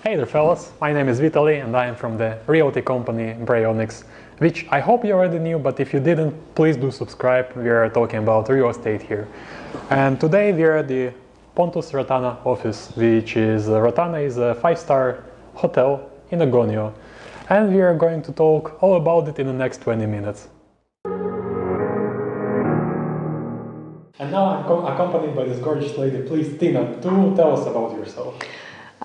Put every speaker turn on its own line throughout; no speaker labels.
Hey there fellas, my name is Vitaly and I am from the realty company Bryonics, which I hope you already knew, but if you didn't, please do subscribe. We are talking about real estate here. And today we are at the Pontus Rotana office, which is Rotana is a 5-star hotel in Agonio, and we are going to talk all about it in the next 20 minutes. And now I'm accompanied by this gorgeous lady. Please, Tina, do tell us about yourself.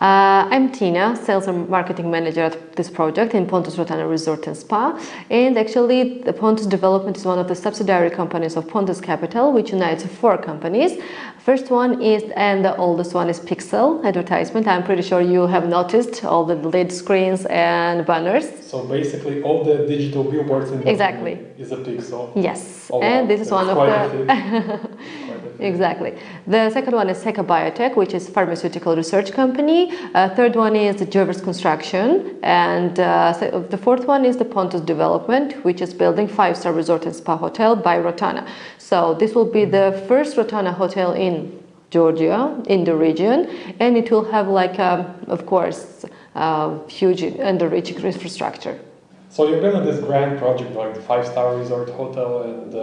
I'm Tina, Sales and Marketing Manager at this project in Pontus Rotana Resort and Spa. And actually, the Pontus Development is one of the subsidiary companies of Pontus Capital, which unites 4 companies. First one is, and the oldest one is Pixel Advertisement. I'm pretty sure you have noticed all the LED screens and banners.
So basically, all the digital billboards in
Exactly
is a Pixel.
Yes,
Oh,
and
wow.
this is one of the exactly. The second one is Seka Biotech, which is pharmaceutical research company. Third one is the Georgiya Construction, and the fourth one is the Pontus Development, which is building 5-star resort and spa hotel by Rotana. So this will be the first Rotana hotel in Georgia, in the region, and it will have of course, huge and rich infrastructure.
So you're building this grand project like the 5-star resort hotel, and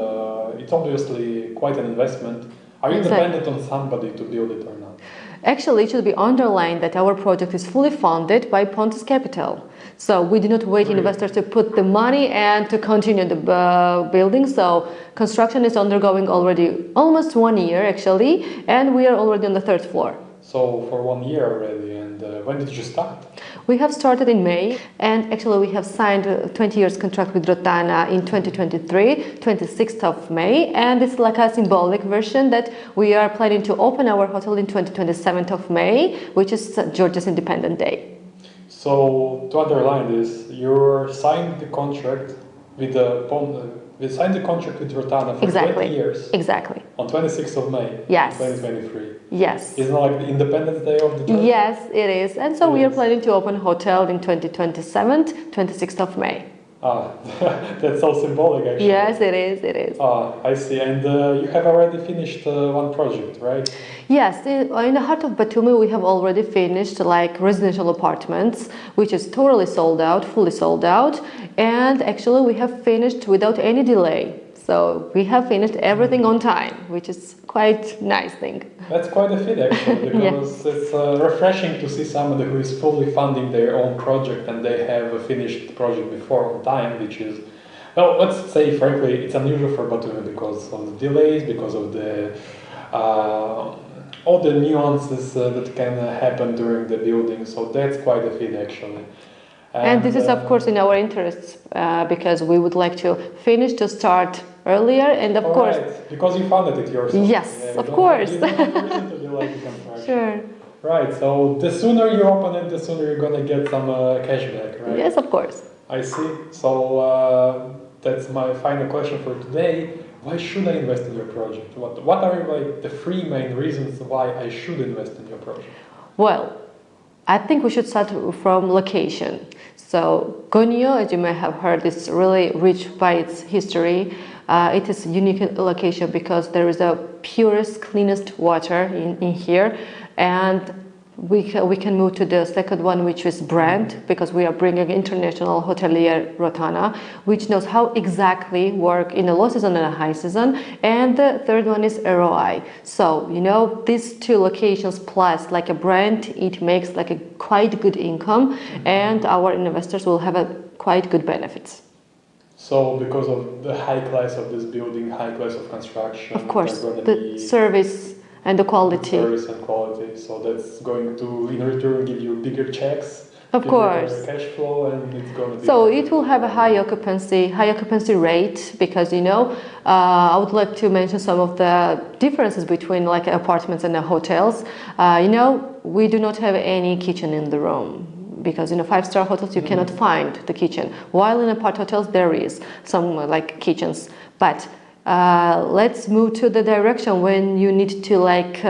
it's obviously quite an investment. Are you dependent on somebody to build it or not?
Actually, it should be underlined that our project is fully funded by Pontus Capital. So we do not wait investors to put the money and to continue the building. So construction is undergoing already almost 1 year actually, and we are already on the 3rd floor. So
for 1 year already, and when did you start?
We have started in May, and actually we have signed a 20 years contract with Rotana in 2023, 26th of May, and it's like a symbolic version that we are planning to open our hotel in 27th of May, which is Georgia's Independence Day.
So to underline this, you signed the contract with Rotana for 20 years.
Exactly.
On 26th of May.
Yes.
2023.
Yes.
Isn't it like the Independence Day of the Georgia?
Yes, it is. And so we are planning to open a hotel in 2027, 26th of May.
That's so symbolic actually.
Yes, it is. It is.
I see. And you have already finished one project, right?
Yes, in the heart of Batumi, we have already finished residential apartments, which is totally sold out, fully sold out. And actually, we have finished without any delay. So we have finished everything on time, which is quite nice thing.
That's quite a feat actually, because yes. It's refreshing to see somebody who is fully funding their own project and they have a finished project before on time, which is, well, let's say frankly, it's unusual for Batumi because of the delays, because of the all the nuances that can happen during the building. So that's quite a feat actually.
And this is, of course, in our interests because we would like to finish to start earlier, and of course,
right. Because you funded it yourself.
Yes, of course.
You don't have reason to delay the construction.
Sure.
Right. So the sooner you open it, the sooner you're gonna get some cash back, right?
Yes, of course.
I see. So that's my final question for today. Why should I invest in your project? What are the 3 main reasons why I should invest in your project?
Well, I think we should start from location. So Agonio, as you may have heard, is really rich by its history. It is a unique location because there is the purest, cleanest water in here, and we can move to the second one, which is brand, because we are bringing international hotelier Rotana, which knows how exactly work in a low season and a high season. And the third one is ROI. So, these 2 locations plus a brand, it makes a quite good income, and our investors will have a quite good benefits.
So because of the high class of this building, high class of construction,
of course, the service and the quality.
Service and quality. So that's going to, in return, give you bigger checks.
Of course.
Cash flow, and it's going to be.
So it will have a high occupancy rate because I would like to mention some of the differences between apartments and hotels. We do not have any kitchen in the room. Because in a 5-star hotels you cannot find the kitchen, while in apart hotels there is some kitchens. But let's move to the direction when you need to like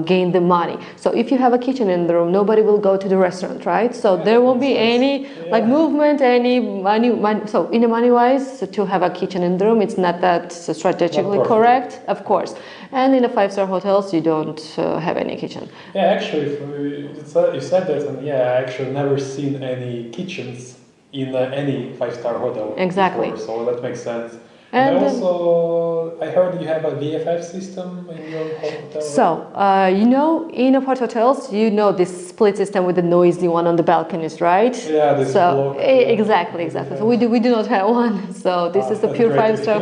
gain the money. So if you have a kitchen in the room, nobody will go to the restaurant, right? So there won't be any like movement, any money. So in a money wise, to have a kitchen in the room, it's not that strategically correct, of course. And in the 5-star hotels, you don't have any kitchen.
Yeah, actually, you said that, and yeah, I actually never seen any kitchens in any 5-star hotel.
Exactly.
Before, so that makes sense.
And
also, I heard you have a VFF system in your hotel.
So, you know, in apart hotels, you know this split system with the noisy one on the balconies, right?
Yeah, this
so
block,
exactly. So we do not have one. So this is the pure 5-star.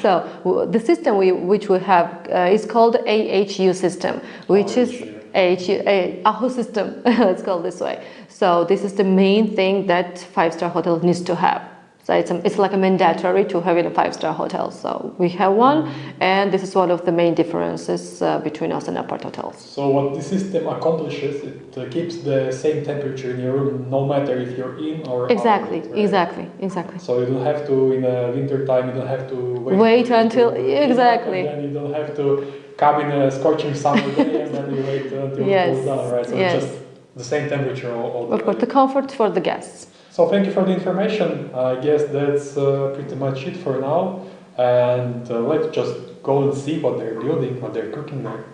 So the system which we have is called AHU system, which is AHU system. Let's call it this way. So this is the main thing that 5-star hotel needs to have. So it's like a mandatory to have in a 5-star hotel. So we have one, and this is one of the main differences between us and apart hotels.
So what the system accomplishes, it keeps the same temperature in your room, no matter if you're in or
exactly,
out. Right?
Exactly.
So you don't have to, in the winter time, you don't have to
wait until exactly.
And then you don't have to come in a scorching summer day and then you wait until it cools down, right? So it's just the same temperature all the
Of course, the comfort for the guests.
So thank you for the information. I guess that's pretty much it for now. And let's just go and see what they're building, what they're cooking there.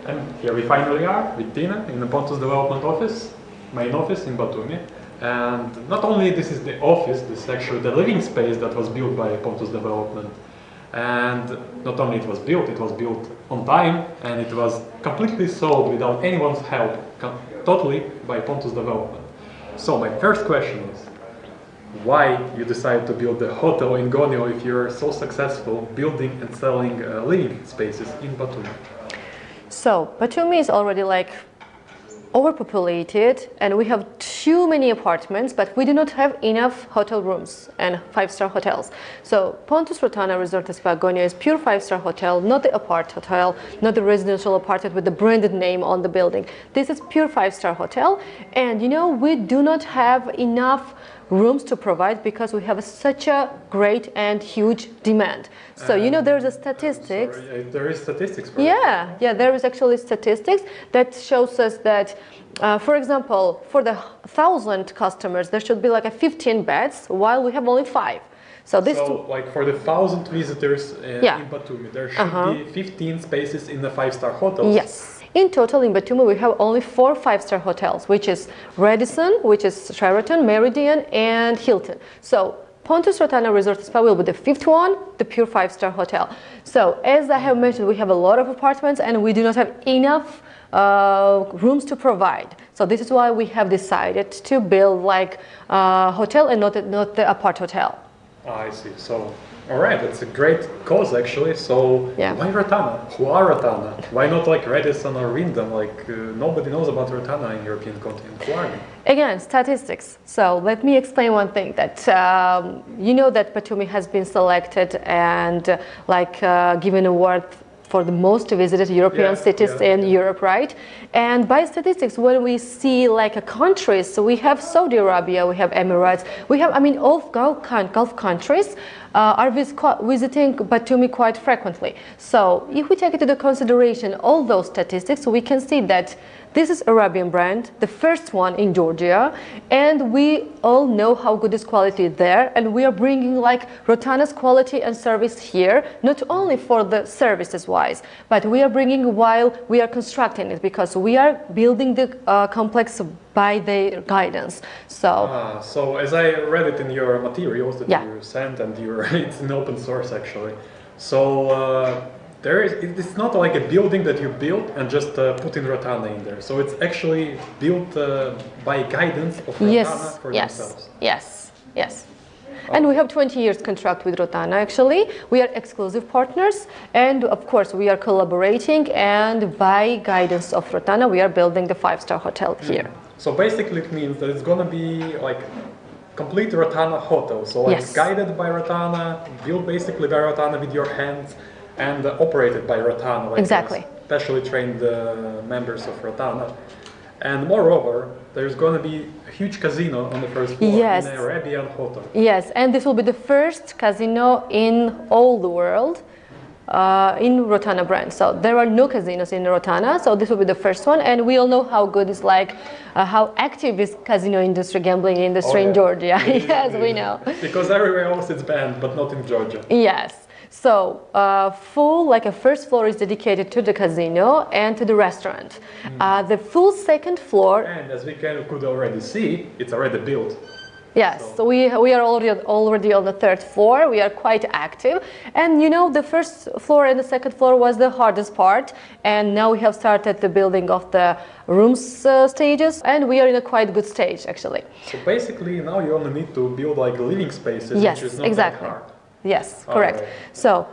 And here we finally are with Tina in the Pontus Development office, main office in Batumi. And not only this is the office, this is actually the living space that was built by Pontus Development. And not only it was built on time, and it was completely sold without anyone's help, totally by Pontus Development. So my first question is, why you decided to build a hotel in Gonio if you're so successful building and selling living spaces in Batumi? So
Batumi is already like overpopulated, and we have too many apartments, but we do not have enough hotel rooms and 5-star hotels. So Pontus Rotana Resort and Spa Gonio is pure 5-star hotel, not the apart hotel, not the residential apartment with the branded name on the building. This is pure 5-star hotel, and you know, we do not have enough rooms to provide because we have such a great and huge demand. So you know, there's a statistics.
There is statistics for
yeah, there is actually statistics that shows us that, for example, for the 1,000 customers, there should be like a 15 beds, while we have only 5. So
like for the 1,000 visitors in Batumi, there should be 15 spaces in the 5-star hotels.
Yes. In total, in Batumi, we have only 4 5-star hotels, which is Radisson, which is Sheraton, Meridian, and Hilton. So Pontus Rotana Resort and Spa will be the 5th one, the pure 5-star hotel. So as I have mentioned, we have a lot of apartments and we do not have enough rooms to provide. So this is why we have decided to build like a hotel and not the apart hotel.
I see. So, all right, that's a great cause actually. So, why Rotana? Who are Rotana? Why not like Radisson or Wyndham? Like nobody knows about Rotana in European continent. Who are they?
Again, statistics. So let me explain one thing that you know that Batumi has been selected and given award for the most visited European cities in Europe, right? And by statistics, when we see like a countries, so we have Saudi Arabia, we have Emirates, we have, all Gulf countries are visiting Batumi quite frequently. So if we take into consideration all those statistics, we can see that this is Arabian brand, the first one in Georgia, and we all know how good is quality there, and we are bringing like Rotana's quality and service here, not only for the services wise, but we are bringing while we are constructing it, because we are building the complex by their guidance. So,
so as I read it in your materials that you sent, and it's in open source actually. So it's not like a building that you built and just put in Rotana in there. So it's actually built by guidance of Rotana for themselves.
Yes. And we have 20 years contract with Rotana actually. We are exclusive partners, and of course we are collaborating, and by guidance of Rotana we are building the 5-star hotel here.
So basically it means that it's going to be like complete Rotana hotel. So like guided by Rotana, built basically by Rotana with your hands, and operated by Rotana, like
exactly.
specially trained members of Rotana. And moreover, there's going to be a huge casino on the first floor
Yes.
in a Arabian hotel.
Yes, and this will be the first casino in all the world in Rotana brand. So there are no casinos in Rotana, so this will be the first one. And we all know how good it's like, how active is casino industry, gambling industry in Georgia. Yes, we know.
Because everywhere else it's banned, but not in Georgia.
Yes. So full, like a first floor is dedicated to the casino and to the restaurant. The full second floor.
And as we could already see, it's already built.
Yes, so we are already on the third floor. We are quite active, and you know the first floor and the second floor was the hardest part, and now we have started the building of the rooms stages, and we are in a quite good stage actually.
So basically, now you only need to build like living spaces,
Yes,
which is not
exactly.
that hard.
Yes, correct.
Right.
So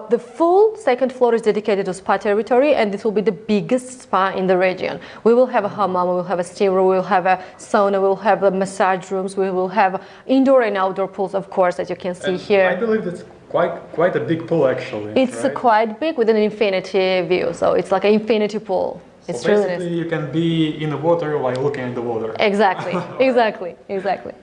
the full second floor is dedicated to spa territory, and this will be the biggest spa in the region. We will have a hammam, we will have a steam room, we will have a sauna, we will have a massage rooms, we will have indoor and outdoor pools, of course, as you can see here.
I believe that's quite a big pool actually.
It's
right?
quite big with an infinity view, so it's like an infinity pool. It's
So
really
basically,
nice.
you can be in the water while looking at the water.
Exactly, exactly.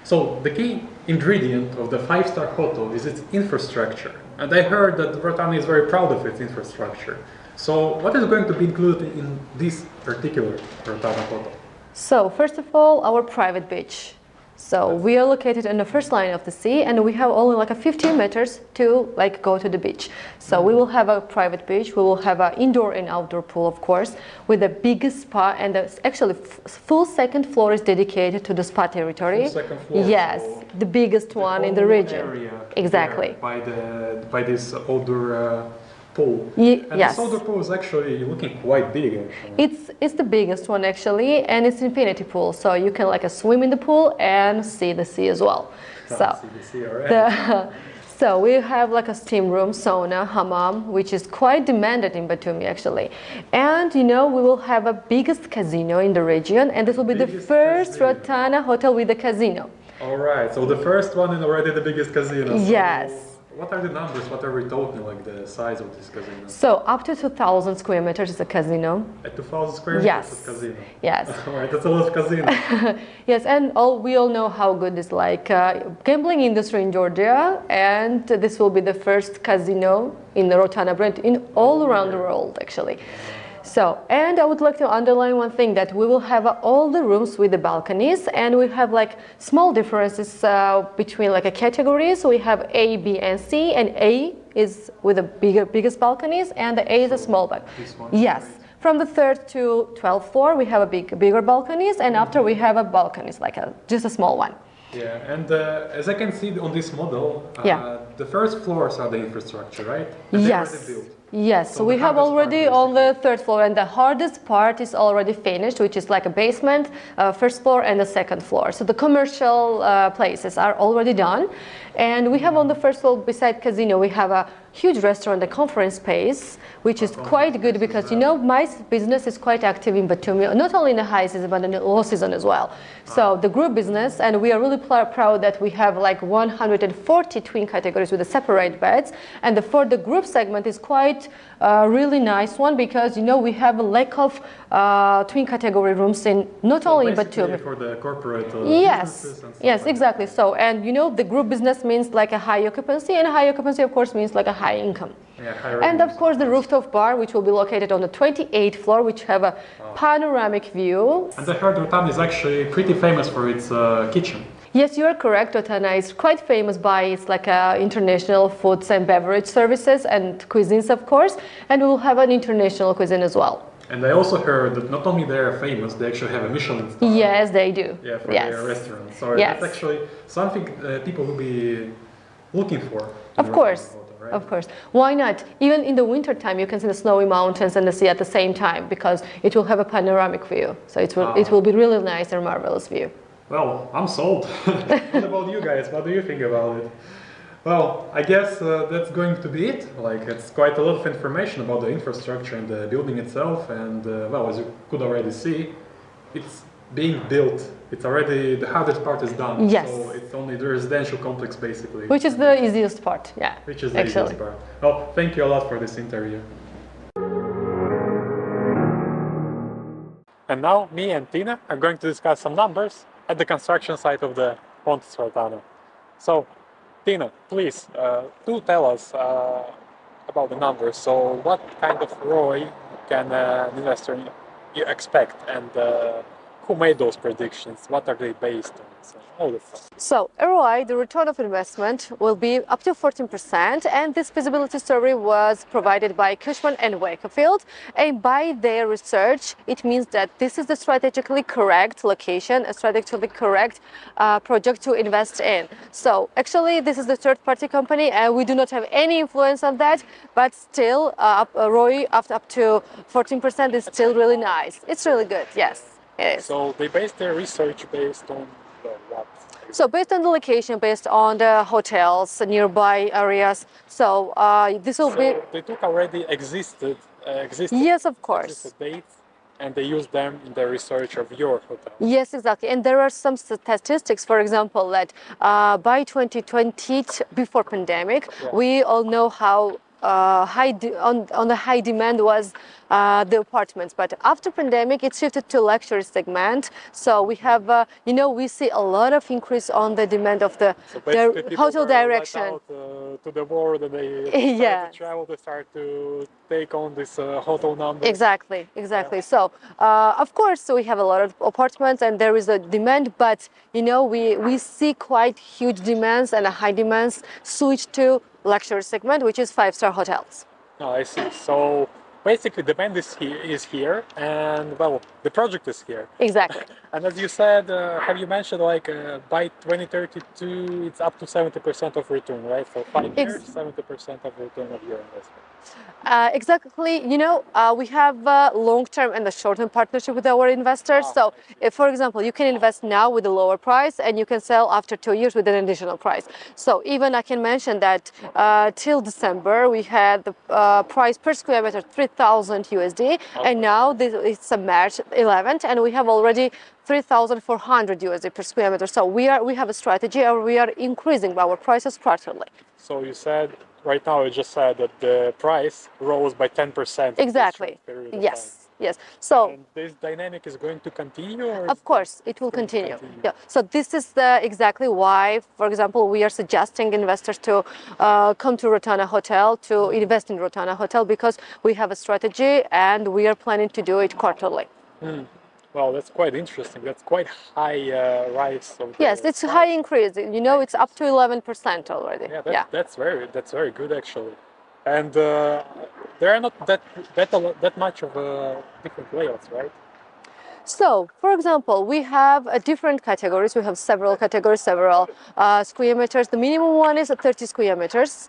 So the key ingredient of the five-star hotel is its infrastructure. And I heard that Rotana is very proud of its infrastructure. So what is going to be included in this particular Rotana hotel?
So first of all, our private beach. So we are located in the first line of the sea, and we have only like a 15 meters to like go to the beach. So we will have a private beach. We will have an indoor and outdoor pool, of course, with the biggest spa, and actually full second floor is dedicated to the spa territory.
Full second floor,
yes,
so
the biggest one in the
whole
region.
Area
Exactly.
there by this outdoor pool.
Yes.
This outdoor pool is actually looking quite big. Actually.
It's the biggest one actually, and it's infinity pool, so you can like swim in the pool and see the sea as well. So we have like a steam room, sauna, hammam, which is quite demanded in Batumi actually. And you know, we will have a biggest casino in the region, and this will be the first Rotana hotel with a casino.
All right, so the first one and already the biggest casino.
Yes.
So what are the numbers? What are we talking, like the size of this casino?
So up to 2,000 square meters is a casino.
At 2,000 square meters
Yes.
of casino?
Yes.
All right, that's a lot of casino.
Yes, and we all know how good is like gambling industry in Georgia, and this will be the first casino in the Rotana brand in all around the world actually. So, and I would like to underline one thing, that we will have all the rooms with the balconies, and we have like small differences between like a categories. We have A, B, and C, and A is with the biggest balconies, and the A is a small one.
This one?
Yes. From the 3rd to 12th floor, we have a bigger balconies, and after we have a balconies, like just a small one.
Yeah, and as I can see on this model, the first floors are the infrastructure, right? And they're already built.
Yes, so we
the
have
hardest
already
part
on the 3rd floor, and the hardest part is already finished, which is like a basement, first floor and the 2nd floor. So the commercial places are already done. And we have on the first floor, beside casino, we have a huge restaurant, a conference space, which is quite good because, you know, my business is quite active in Batumi, not only in the high season, but in the low season as well. So the group business, and we are really proud that we have like 140 twin categories with the separate beds. And for the group segment is quite really nice one, because, you know, we have a lack of twin category rooms in not only in Batumi.
For the corporate
Yes, yes, exactly. So, and you know, the group business means like a high occupancy, and high occupancy, of course, means like a high income.
Yeah,
and of course, the rooftop bar, which will be located on the 28th floor, which have a panoramic view.
And I heard Rotana is actually pretty famous for its kitchen.
Yes, you are correct. Rotana is quite famous by its like international foods and beverage services and cuisines, of course, and we will have an international cuisine as well.
And I also heard that not only they are famous, they actually have a Michelin star.
Yes, they do.
Yeah, for
yes.
their restaurant. So
yes.
that's actually something people will be looking for.
Of course.
Right?
Of course. Why not? Even in the winter time, you can see the snowy mountains and the sea at the same time, because it will have a panoramic view. So it will be really nice and marvelous view.
Well, I'm sold. What about you guys? What do you think about it? Well, I guess that's going to be it. Like, it's quite a lot of information about the infrastructure and the building itself. And well, as you could already see, it's being built. It's already, the hardest part is done.
Yes.
So it's only the residential complex, basically.
Which is the easiest part, yeah.
Which is the easiest part. Well, thank you a lot for this interview. And now me and Tina are going to discuss some numbers at the construction site of the Pontus Rotana. So, Tina, please do tell us about the numbers. So, what kind of ROI can an investor you expect, and who made those predictions? What are they based on? So, all this stuff.
So ROI, the return of investment, will be up to 14%, and this feasibility survey was provided by Cushman and Wakefield. And by their research, it means that this is the strategically correct location, a strategically correct project to invest in. So actually, this is the third-party company, and we do not have any influence on that. But still, ROI up to 14% is still really nice. It's really good. Yes, it is.
So, they based their research based on what?
So based on the location, based on the hotels, nearby areas, so this will be...
They took already existed
Yes, of course.
existed dates, and they used them in the research of your hotel.
Yes, exactly. And there are some statistics, for example, that by 2020, before pandemic, we all know how on the high demand was the apartments, but after pandemic it shifted to luxury segment. So we have we see a lot of increase on the demand of the hotel direction.
Out, to the world, and they start to travel, they start to take on this hotel number.
Exactly. So of course we have a lot of apartments and there is a demand, but we see quite huge demands and a high demands switch to luxury segment, which is 5-star hotels.
Oh, I see. So basically, the band is here, and well, the project is here.
Exactly.
And as you said, have you mentioned by 2032, it's up to 70% of return, right? For 5 years, 70% of return of your investment.
Exactly. We have a long-term and a short-term partnership with our investors. So, if, for example, you can invest now with a lower price and you can sell after 2 years with an additional price. So, even I can mention that till December we had the price per square meter 3,000 USD, and now it's March 11th, and we have already 3,400 USD per square meter. So we have a strategy, and we are increasing our prices quarterly.
So you said right now, you just said that the price rose by 10%.
Exactly. Yes. So
and this dynamic is going to continue, or
of course it will continue. Yeah. So this is exactly why, for example, we are suggesting investors to come to Rotana Hotel, to invest in Rotana Hotel, because we have a strategy and we are planning to do it quarterly.
Well, that's quite interesting. That's quite high rise.
Yes, it's high increase. It's up to 11% already.
Yeah, that's very good actually. And there are not that much of different layouts, right?
So, for example, we have different categories. We have several categories, several square meters. The minimum one is 30 square meters.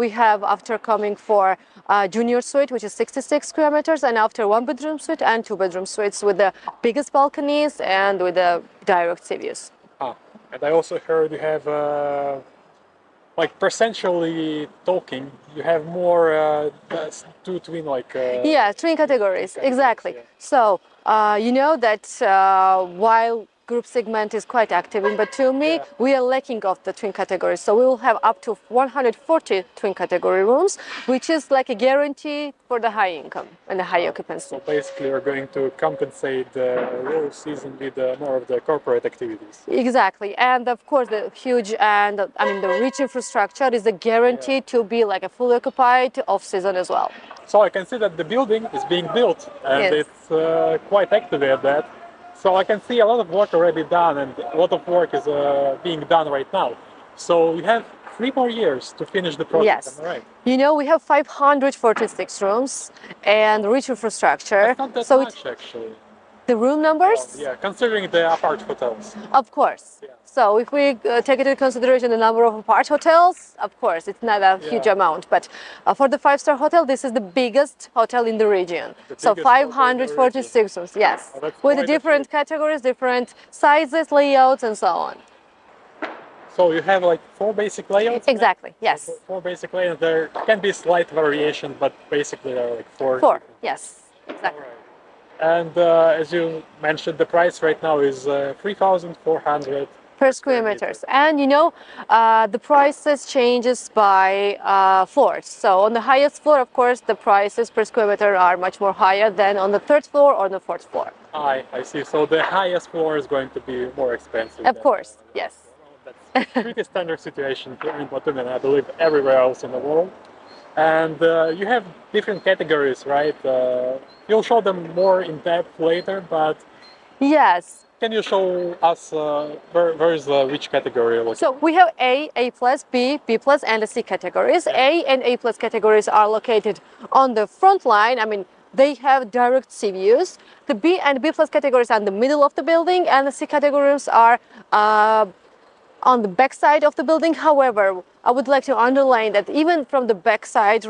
We have after coming for junior suite, which is 66 square meters, and after 1-bedroom suite and 2-bedroom suites with the biggest balconies and with the direct sea views.
And I also heard you have, percentually talking, you have more twin
twin categories, exactly. So that while group segment is quite active in Batumi, we are lacking of the twin categories. So we will have up to 140 twin category rooms, which is like a guarantee for the high income and the high occupancy.
So basically, we're going to compensate the low season with more of the corporate activities.
Exactly, and of course, the huge and the rich infrastructure is a guarantee to be like a fully occupied off season as well.
So I can see that the building is being built, and it's quite active at that. So I can see a lot of work already done, and a lot of work is being done right now. So you have 3 more years to finish the project, am I right?
We have 546 rooms and rich infrastructure.
That's not that much, actually.
The room numbers?
Considering the apart hotels.
Of course. So if we take into consideration the number of apart hotels, of course, it's not a huge amount. But for the 5-star hotel, this is the biggest hotel in the region. So 546 rooms, yes. With the different categories, different sizes, layouts, and so on.
So you have 4 basic layouts?
Exactly, yes.
So 4 basic layouts. There can be slight variation, but basically there are 4.
4, yes, exactly.
And as you mentioned, the price right now is 3,400
per per square meters. And you know, the prices changes by floors. So on the highest floor, of course, the prices per square meter are much more higher than on the third floor or the fourth floor.
I see. So the highest floor is going to be more expensive.
Of course, yes.
That's pretty standard situation here in Batumi, and I believe everywhere else in the world. And you have different categories, right? You'll show them more in depth later, but
Yes.
can you show us where is which category?
So we have A plus, B plus, and the C categories. A and A plus categories are located on the front line. I mean, they have direct sea views. The B and B plus categories are in the middle of the building, and the C categories are on the back side of the building. However, I would like to underline that even from the backside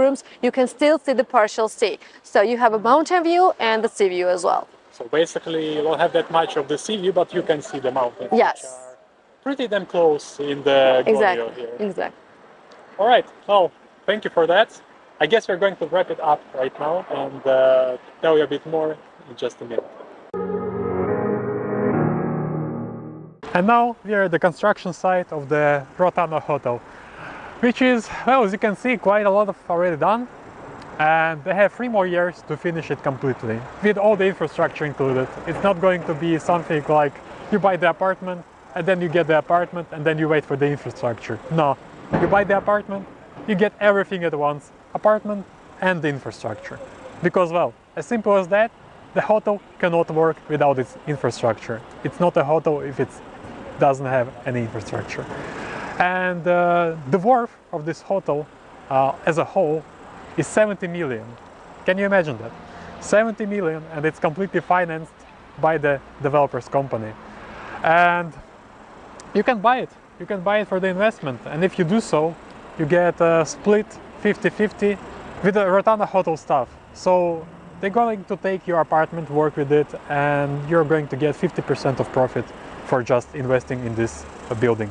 rooms, you can still see the partial sea. So you have a mountain view and the sea view as well.
So basically, you don't have that much of the sea view, but you can see the mountains.
Yes.
Which are pretty damn close in the Georgiya here.
Exactly.
All right. Well, thank you for that. I guess we're going to wrap it up right now and tell you a bit more in just a minute. And now we are at the construction site of the Rotana Hotel, which is, well, as you can see, quite a lot of already done. And they have 3 more years to finish it completely, with all the infrastructure included. It's not going to be something like you buy the apartment, and then you get the apartment, and then you wait for the infrastructure. No, you buy the apartment, you get everything at once, apartment and the infrastructure. Because, well, as simple as that, the hotel cannot work without its infrastructure. It's not a hotel if it doesn't have any infrastructure. And the worth of this hotel as a whole is 70 million. Can you imagine that? 70 million, and it's completely financed by the developer's company. And you can buy it. You can buy it for the investment. And if you do so, you get a split 50-50 with the Rotana hotel staff. So they're going to take your apartment, work with it, and you're going to get 50% of profit for just investing in this building.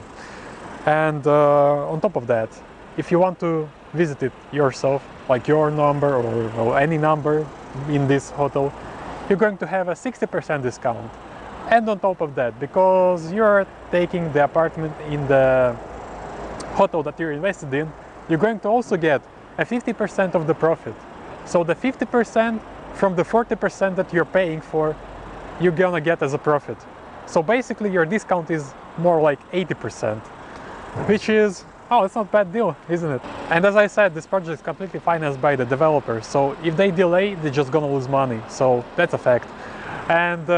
And on top of that, if you want to visit it yourself, like your number or any number in this hotel, you're going to have a 60% discount. And on top of that, because you're taking the apartment in the hotel that you're invested in, you're going to also get a 50% of the profit. So the 50% from the 40% that you're paying for, you're gonna get as a profit. So basically your discount is more like 80%, which is, oh, it's not a bad deal, isn't it? And as I said, this project is completely financed by the developers. So if they delay, they're just gonna lose money. So that's a fact. And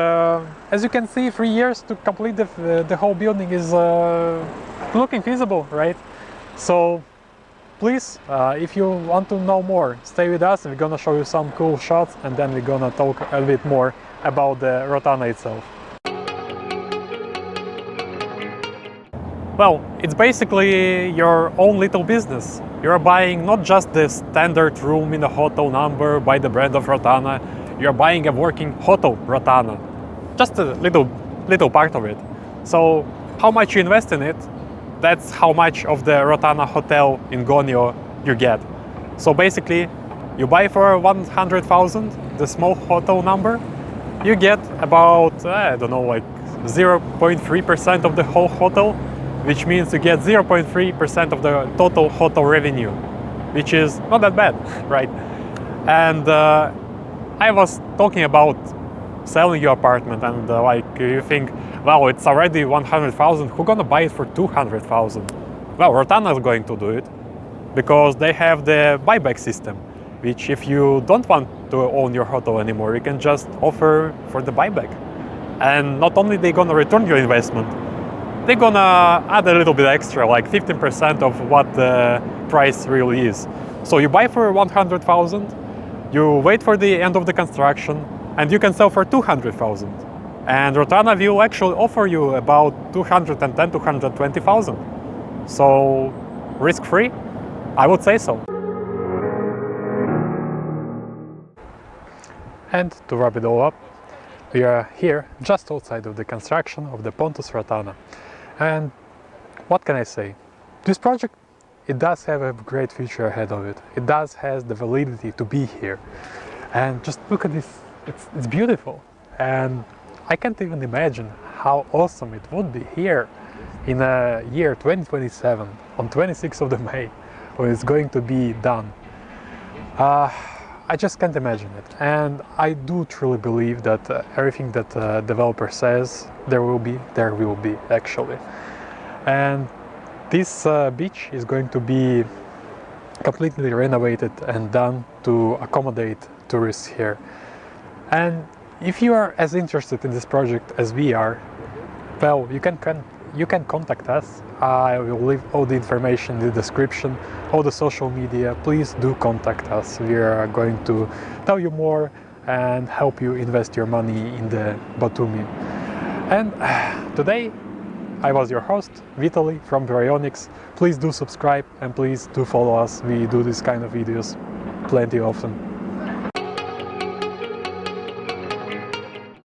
as you can see, 3 years to complete the whole building is looking feasible, right? So please, if you want to know more, stay with us. We're gonna show you some cool shots, and then we're gonna talk a bit more about the Rotana itself. Well, it's basically your own little business. You're buying not just the standard room in a hotel number by the brand of Rotana, you're buying a working hotel Rotana. Just a little part of it. So how much you invest in it, that's how much of the Rotana hotel in Georgiya you get. So basically, you buy for 100,000 the small hotel number, you get about, I don't know, like 0.3% of the whole hotel, which means you get 0.3% of the total hotel revenue, which is not that bad, right? And I was talking about selling your apartment, and like you think, well, it's already 100,000, who's gonna buy it for 200,000? Well, Rotana is going to do it because they have the buyback system, which if you don't want to own your hotel anymore, you can just offer for the buyback. And not only they're gonna return your investment, they're gonna add a little bit extra, like 15% of what the price really is. So you buy for 100,000, you wait for the end of the construction, and you can sell for 200,000. And Rotana will actually offer you about 210,000, 220,000. So risk-free? I would say so. And to wrap it all up, we are here just outside of the construction of the Pontus Rotana. And what can I say? This project, it does have a great future ahead of it. It does has the validity to be here. And just look at this, it's beautiful. And I can't even imagine how awesome it would be here in a year 2027, on 26th of the May, when it's going to be done. I just can't imagine it, and I do truly believe that everything that the developer says there will be actually. And this beach is going to be completely renovated and done to accommodate tourists here. And if you are as interested in this project as we are, well, you can contact us. I will leave all the information in the description, all the social media. Please do contact us. We are going to tell you more and help you invest your money in the Batumi. And today I was your host, Vitaly from Baryonyx. Please do subscribe and please do follow us. We do this kind of videos plenty often.